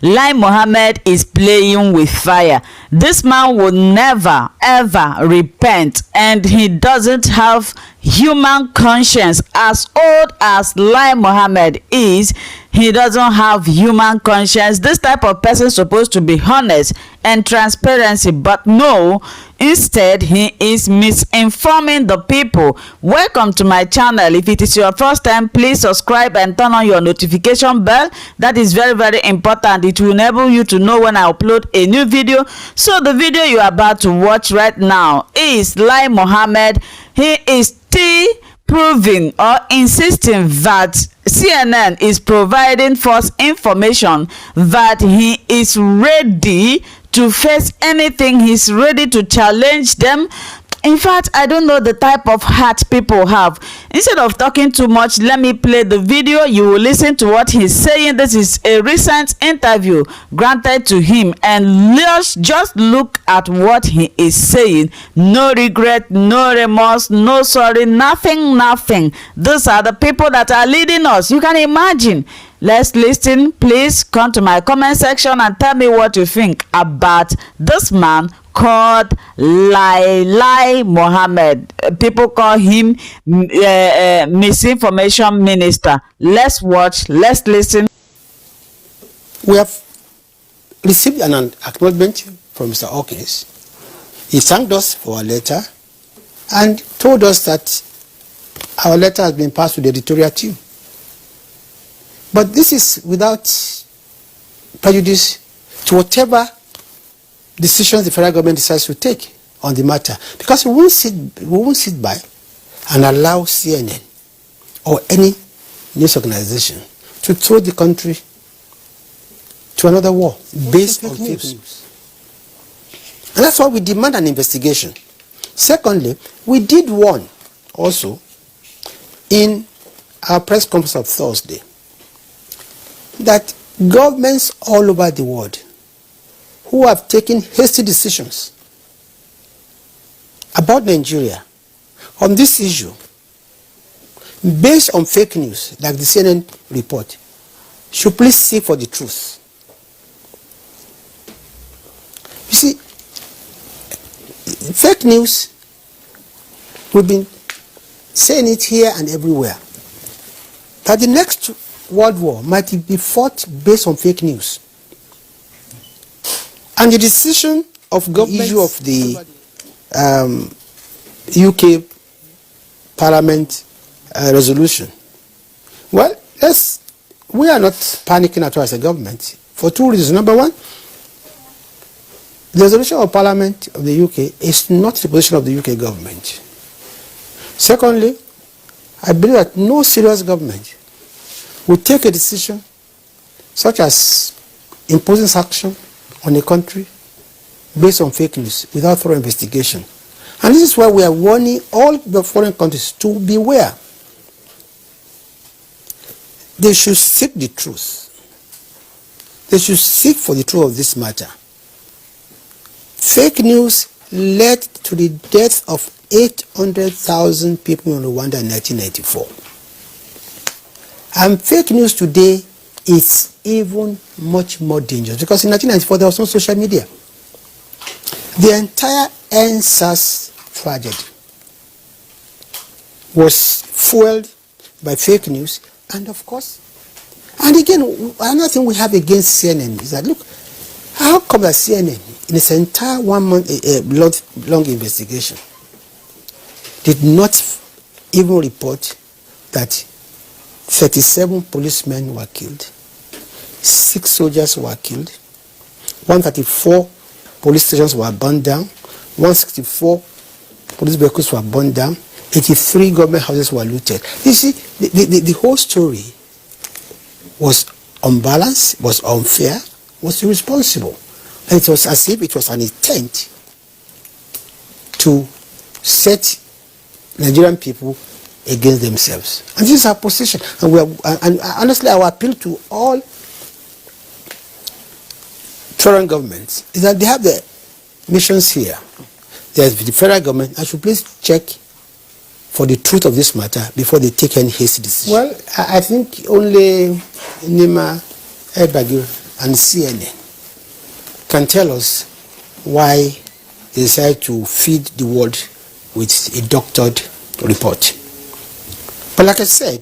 Lai Mohammed is playing with fire. This man will never ever repent, and he doesn't have human conscience. As old as Lai Mohammed is, he doesn't have human conscience. This type of person is supposed to be honest and transparency, but no, instead he is misinforming the people. Welcome to my channel. If it is your first time, please subscribe and turn on your notification bell. That is very, very important. It will enable you to know when I upload a new video. So the video you are about to watch right now is Lai Mohammed. He is still proving or insisting that CNN is providing false information, that he is ready to face anything. He's ready to challenge them. In fact, I don't know the type of heart people have. Instead of talking too much, let me play the video. You will listen to what he's saying. This is a recent interview granted to him, and let's just look at what he is saying. No regret, no remorse, no sorry, nothing. These are the people that are leading us. You can imagine. Let's listen. Please come to my comment section and tell me what you think about this man called Lai Mohammed. People call him misinformation minister. Let's watch. Let's listen. We have received an acknowledgement from Mr. Hawkins. He thanked us for our letter and told us that our letter has been passed to the editorial team. But this is without prejudice to whatever decisions the federal government decides to take on the matter, because we won't sit by and allow CNN or any news organization to throw the country to another war based on fake news. And that's why we demand an investigation. Secondly, we did warn also in our press conference of Thursday that governments all over the world who have taken hasty decisions about Nigeria on this issue based on fake news like the CNN report should please seek for the truth. You see, fake news, we've been saying it here and everywhere, that the next World War might be fought based on fake news. And the decision of government, issue of the UK Parliament resolution. Well, we are not panicking at all as a government for two reasons. Number one, the resolution of Parliament of the UK is not the position of the UK government. Secondly, I believe that no serious government will take a decision such as imposing sanction on a country based on fake news without thorough investigation. And this is why we are warning all the foreign countries to beware. They should seek the truth. They should seek for the truth of this matter. Fake news led to the death of 800,000 people in Rwanda in 1994. And fake news today is even much more dangerous, because in 1994 there was no social media. The entire NSAS tragedy was fueled by fake news, and of course, and again, another thing we have against CNN is that, look, how come that CNN, in its entire 1 month long investigation, did not even report that 37 policemen were killed, 6 soldiers were killed, 134 police stations were burned down, 164 police vehicles were burned down, 83 government houses were looted. You see, the whole story was unbalanced, was unfair, was irresponsible. And it was as if it was an intent to set Nigerian people against themselves. And this is our position. And honestly, our appeal to all foreign governments is that they have the missions here. There's the federal government, and should please check for the truth of this matter before they take any hasty decision. Well, I think only Nima Elbagir, and CNN can tell us why they decide to feed the world with a doctored report. But like I said,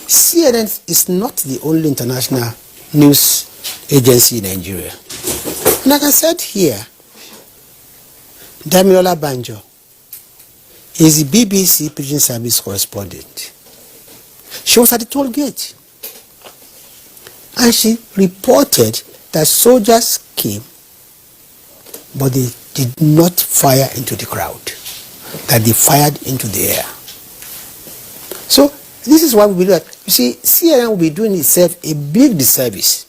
CNN is not the only international news agency in Nigeria. Like I said here, Damilola Banjo is the BBC Pidgin Service correspondent. She was at the toll gate and she reported that soldiers came, but they did not fire into the crowd, that they fired into the air. So this is why we believe that, you see, CNN will be doing itself a big disservice,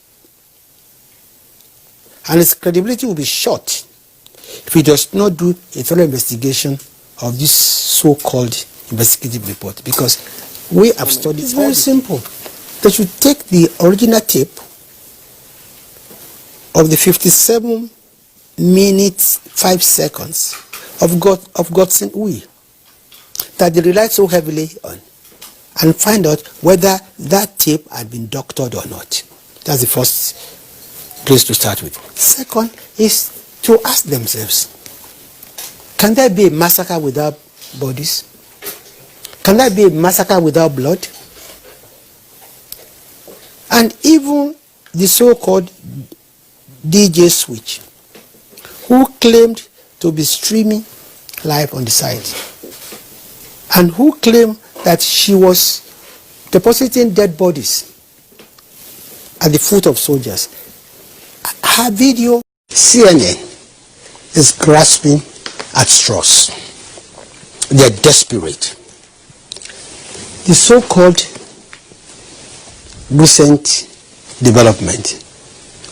and its credibility will be shot if it does not do a thorough investigation of this so-called investigative report, because we have studied. It's very simple. They should take the original tape of the 57 minutes 5 seconds of Godson Uy that they relied so heavily on, and find out whether that tape had been doctored or not. That's the first place to start with. Second is to ask themselves, can there be a massacre without bodies? Can there be a massacre without blood? And even the so-called DJ Switch, who claimed to be streaming live on the site, and who claimed that she was depositing dead bodies at the foot of soldiers. Her video, CNN is grasping at straws. They are desperate. The so-called recent development,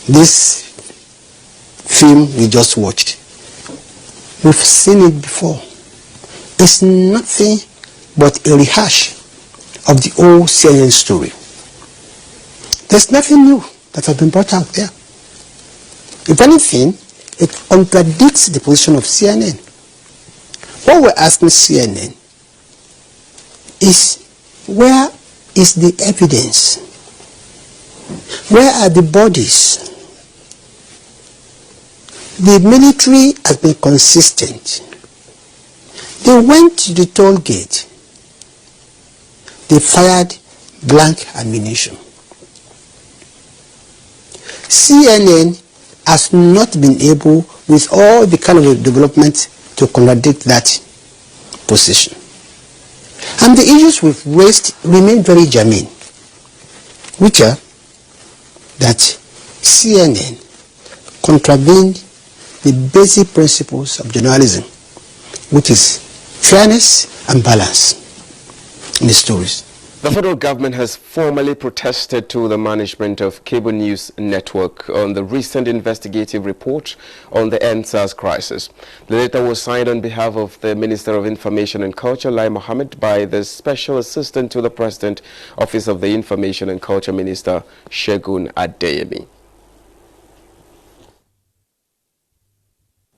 this film we just watched, we've seen it before. It's nothing but a rehash of the old CNN story. There's nothing new that has been brought out there. If anything, it contradicts the position of CNN. What we're asking CNN is, where is the evidence? Where are the bodies? The military has been consistent. They went to the toll gate. They fired blank ammunition. CNN has not been able, with all the kind of development, to contradict that position. And the issues we've raised remain very germane, which are that CNN contravened the basic principles of journalism, which is fairness and balance in the stories. The federal government has formally protested to the management of Cable News Network on the recent investigative report on the EndSARS crisis. The letter was signed on behalf of the Minister of Information and Culture, Mohammed, by the Special Assistant to the President, Office of the Information and Culture Minister, Segun Adeyemi.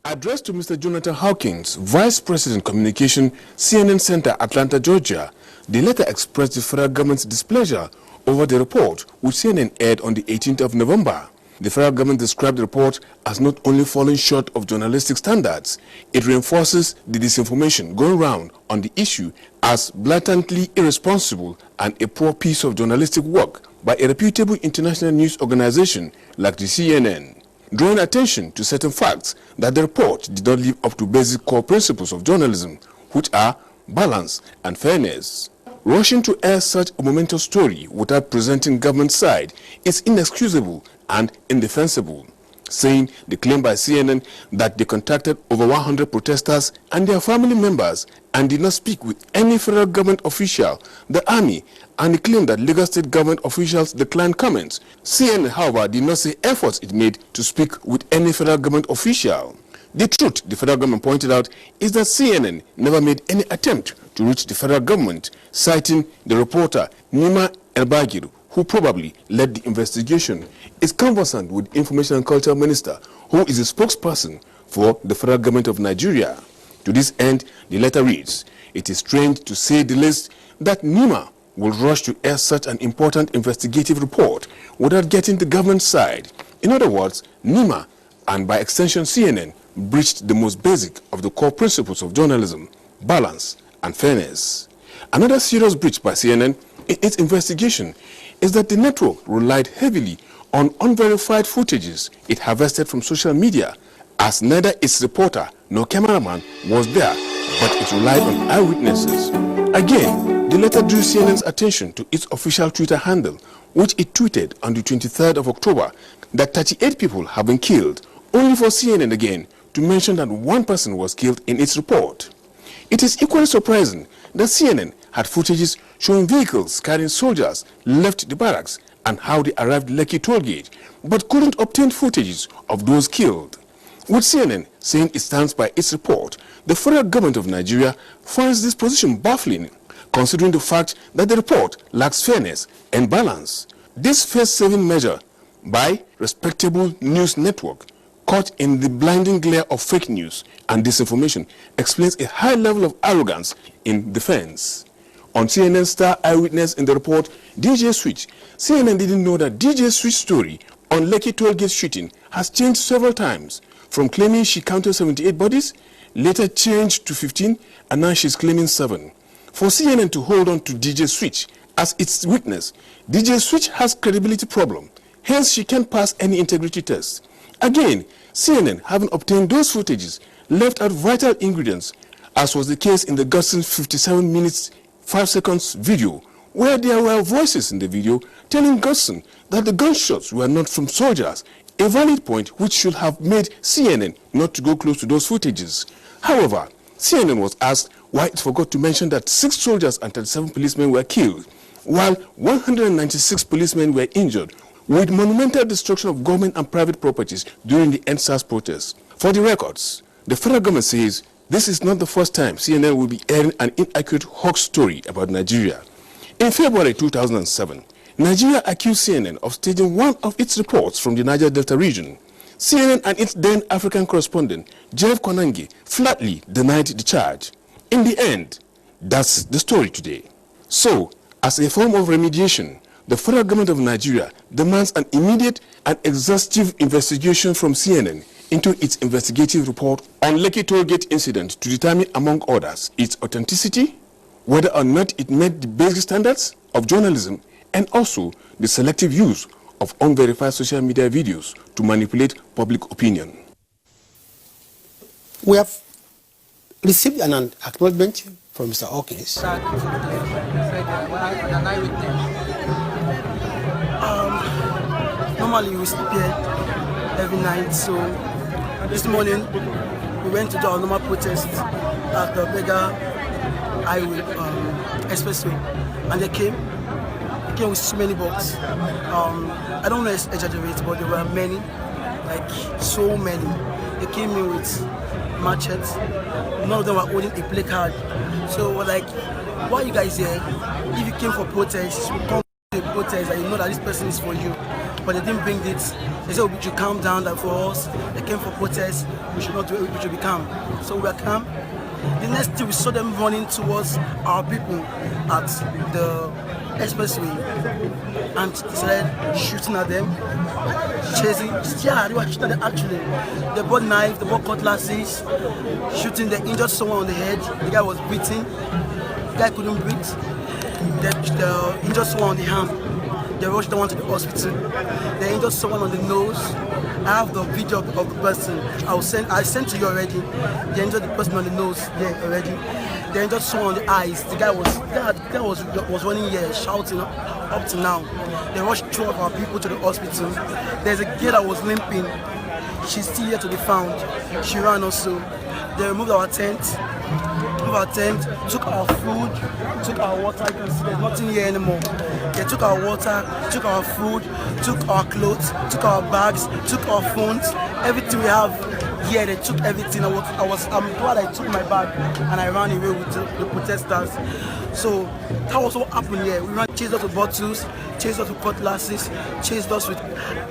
Addressed to Mr. Jonathan Hawkins, Vice President Communication, CNN Center, Atlanta, Georgia, the letter expressed the federal government's displeasure over the report, which CNN aired on the 18th of November. The federal government described the report as not only falling short of journalistic standards, it reinforces the disinformation going round on the issue as blatantly irresponsible and a poor piece of journalistic work by a reputable international news organization like the CNN, drawing attention to certain facts that the report did not live up to basic core principles of journalism, which are balance and fairness. Rushing to air such a momentous story without presenting government side is inexcusable and indefensible, saying the claim by CNN that they contacted over 100 protesters and their family members and did not speak with any federal government official, the army, and the claim that Lagos state government officials declined comments. CNN, however, did not say efforts it made to speak with any federal government official. The truth, the federal government pointed out, is that CNN never made any attempt to reach the federal government, citing the reporter Nima Elbagir, who probably led the investigation, is conversant with Information and Culture Minister, who is a spokesperson for the federal government of Nigeria. To this end, the letter reads, "It is strange to say the least that Nima will rush to air such an important investigative report without getting the government side. In other words, NIMA, and by extension CNN, breached the most basic of the core principles of journalism: balance and fairness. Another serious breach by CNN in its investigation is that the network relied heavily on unverified footages it harvested from social media, as neither its reporter nor cameraman was there, but it relied on eyewitnesses. Again, the letter drew CNN's attention to its official Twitter handle, which it tweeted on the 23rd of October that 38 people have been killed, only for CNN again to mention that one person was killed in its report. It is equally surprising that CNN had footages showing vehicles carrying soldiers left the barracks and how they arrived at Lekki tollgate, but couldn't obtain footages of those killed. With CNN saying it stands by its report, the federal government of Nigeria finds this position baffling, considering the fact that the report lacks fairness and balance. This face-saving measure by respectable news network, caught in the blinding glare of fake news and disinformation, explains a high level of arrogance in defense. On CNN star eyewitness in the report, DJ Switch, CNN didn't know that DJ Switch's story on Lekki tollgate shooting has changed several times, from claiming she counted 78 bodies, later changed to 15, and now she's claiming 7. For CNN to hold on to DJ Switch as its witness, DJ Switch has credibility problem, hence she can't pass any integrity test. Again, CNN, having obtained those footages, left out vital ingredients, as was the case in the Gustin 57 minutes 5 seconds video, where there were voices in the video telling Gustin that the gunshots were not from soldiers, a valid point which should have made CNN not to go close to those footages. However, CNN was asked why it forgot to mention that 6 soldiers and 37 policemen were killed, while 196 policemen were injured, with monumental destruction of government and private properties during the EndSARS protests. For the records, the federal government says this is not the first time CNN will be airing an inaccurate hoax story about Nigeria. In February 2007, Nigeria accused CNN of staging one of its reports from the Niger Delta region. CNN and its then African correspondent, Jeff Konange, flatly denied the charge. In the end, that's the story today. So, as a form of remediation, the federal government of Nigeria demands an immediate and exhaustive investigation from CNN into its investigative report on Lekki tollgate incident to determine, among others, its authenticity, whether or not it met the basic standards of journalism, and also the selective use of unverified social media videos to manipulate public opinion. We have received an acknowledgement from Mr. Hawkins. Normally we sleep here every night, so this morning we went to do our normal protest at the Bega Expressway, and they came with so many bugs. I don't want to exaggerate, but there were many, like so many. They came in with machetes. None of them were holding a placard. So we're like, why are you guys here? If you came for protest, you come to the protest and you know that this person is for you. But they didn't bring it. They said we should calm down, that for us, they came for protest, we should not do it, we should be calm. So we were calm. The next day we saw them running towards our people at the expressway, and they started shooting at them, chasing. Yeah, they were shooting at them actually. They brought knives, they brought cutlasses, shooting. They injured someone on the head. The guy was breathing. The guy couldn't breathe. They injured someone on the arm. They rushed the one to the hospital. They injured someone on the nose. I have the video of the person. I sent to you already. They injured the person on the nose there already. They injured someone on the eyes. The guy was running here shouting up to now. They rushed 2 of our people to the hospital. There's a girl that was limping. She's still here to be found. She ran also. They removed our tent. Took our food, took our water. You can see there's nothing here anymore. They took our water, took our food, took our clothes, took our bags, took our phones, everything we have here. They took everything. I'm glad I took my bag and I ran away with the protesters. So that was what happened here. We chased us with bottles, chased us with cutlasses, chased us with.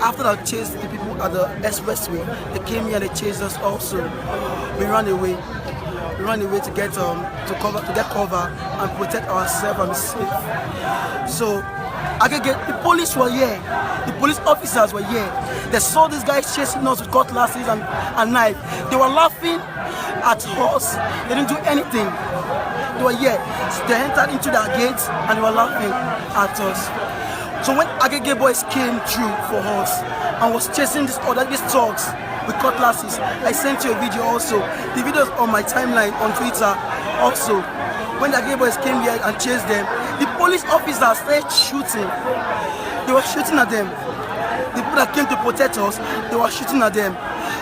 After that, chased the people at the expressway. They came here and they chased us also. We ran away. we run away to get cover and protect ourselves and be safe. So the police were here, the police officers were here. They saw these guys chasing us with cutlasses and knife. They were laughing at us. They didn't do anything. They were here. So they entered into their gates and they were laughing at us. So when Agege boys came through for us and was chasing these thugs with cutlasses, I sent you a video also. The video is on my timeline on Twitter also. When the Agege boys came here and chased them, the police officers started shooting. They were shooting at them. The people that came to protect us, they were shooting at them.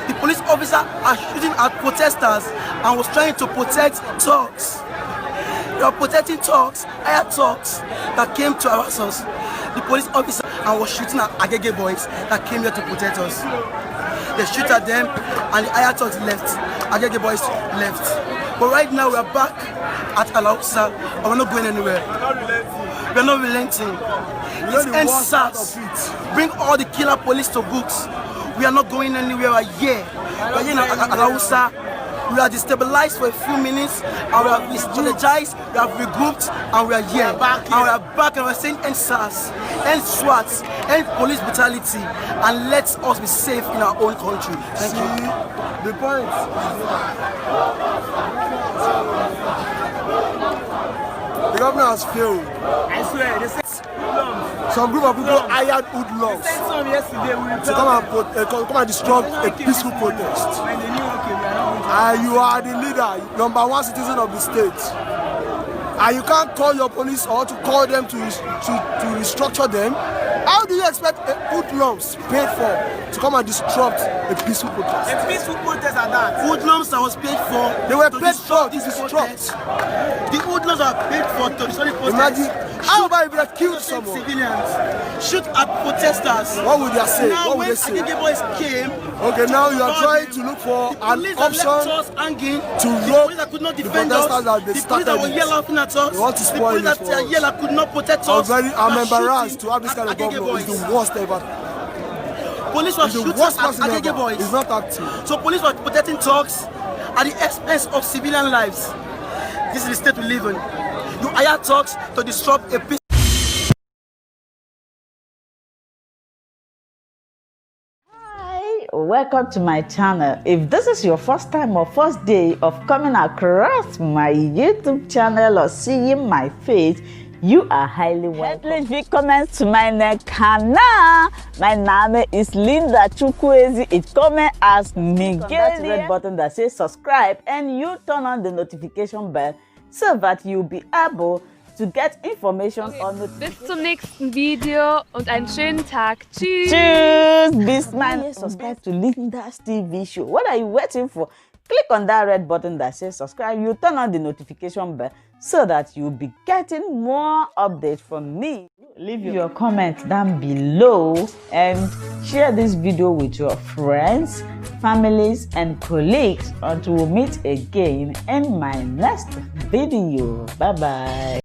The police officers are shooting at protesters and was trying to protect thugs. They were protecting thugs, hired thugs that came to harass us. The police officer and was shooting at Agege boys that came here to protect us. They shoot at them and the hired thugs left. Agege boys left. But right now we are back at Alausa and we're not going anywhere. We're not relenting. It's NSAS. Bring all the killer police to books. We are not going anywhere. We're here. We're here at Alausa. We are destabilized for a few minutes and we have re-strategized, we have regrouped and we are here. And we are back and we are saying NSAS, end SWAT, end police brutality and let us be safe in our own country. Thank you. The point. The governor has failed. I swear, they said some group of people hired hoodlums to come and disrupt a peaceful protest. And you are the leader, number one citizen of the state. And you can't call your police or to call them to restructure them. How do you expect hoodlums paid for to come and disrupt a peaceful protest? A peaceful protest at that. Hoodlums that was paid for. They were paid for to disrupt. The hoodlums are paid for to disrupt the protest. Imagine how about if they had killed someone? Civilians shoot at protesters. What would they say? Now what would they say? When Agege boys came, okay, now you are trying to look for an option to rob the protesters that they started. The police that were here laughing at us. They want to spoil it for us. That could not protect us. I'm embarrassed to have this kind of government. It's the worst ever. Police were shooting at Agege boys. It's not active. So police were protecting thugs at the expense of civilian lives. This is the state we live in. You hire thugs to disrupt a peace. Welcome to my channel. If this is your first time or first day of coming across my YouTube channel or seeing my face, you are highly welcome. Please willkommen to meinem Kanal. My name is Linda Chukwuezi. It comes as Miguel. That red button that says subscribe and you turn on the notification bell so that you'll be able to get information on the. Bis zum nächsten Video und einen schönen Tag. Tschüss. Tschüss. Bis man subscribe to Linda's TV show. What are you waiting for? Click on that red button that says subscribe. You turn on the notification bell so that you'll be getting more updates from me. Leave your comments down below and share this video with your friends, families, and colleagues until we meet again in my next video. Bye bye.